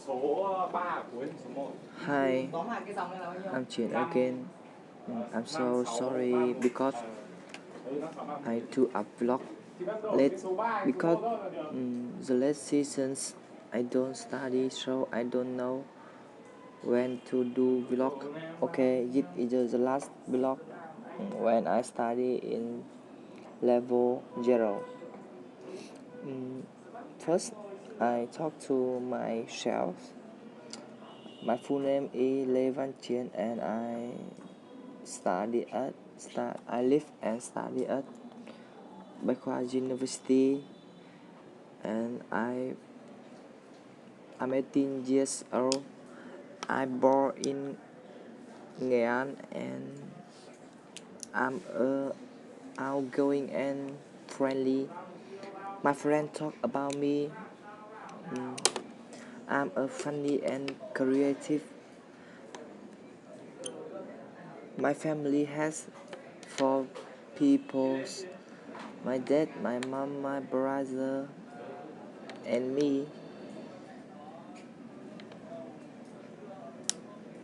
Hi, I'm Chiến again. I'm so sorry because I took up vlog late because the late seasons I don't study, so I don't know when to do vlog. Okay, this is the last vlog when I study in level 0. First, I talk to myself. My full name is Chiến and I live and study at Backward University, and I'm 18 years old. I born in Nghệ An and I'm outgoing and friendly. My friends talk about me. I'm a funny and creative. My family has 4 people. My dad, my mom, my brother, and me.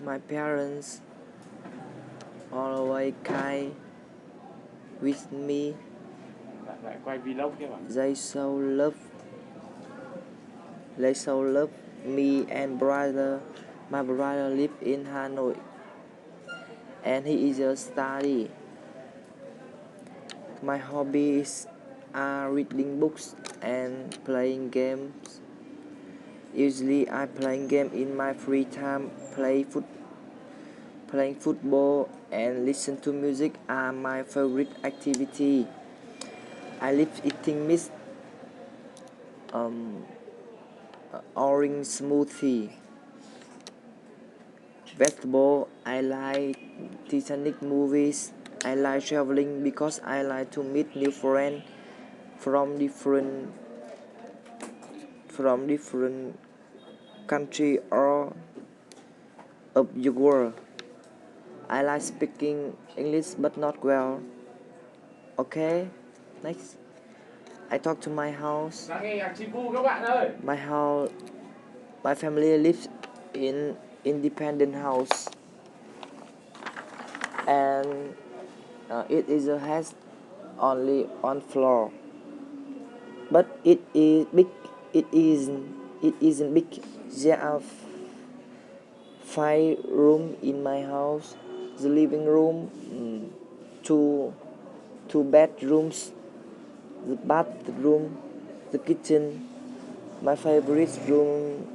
My parents always kind with me. They so love me and brother. My brother live in Hanoi and he is a study. My hobbies are reading books and playing games. Usually I play game in my free time. Playing football and listen to music are my favorite activity. I love eating meat, orange smoothie, vegetable. I like Titanic movies. I like traveling because I like to meet new friends from different country or of the world. I like speaking English but not well. Okay, next. I talk to my house. My family lives in independent house, and it is a has only one floor, but it is big. It isn't big. There are 5 rooms in my house. The living room, two bedrooms, the bathroom, the kitchen. My favorite room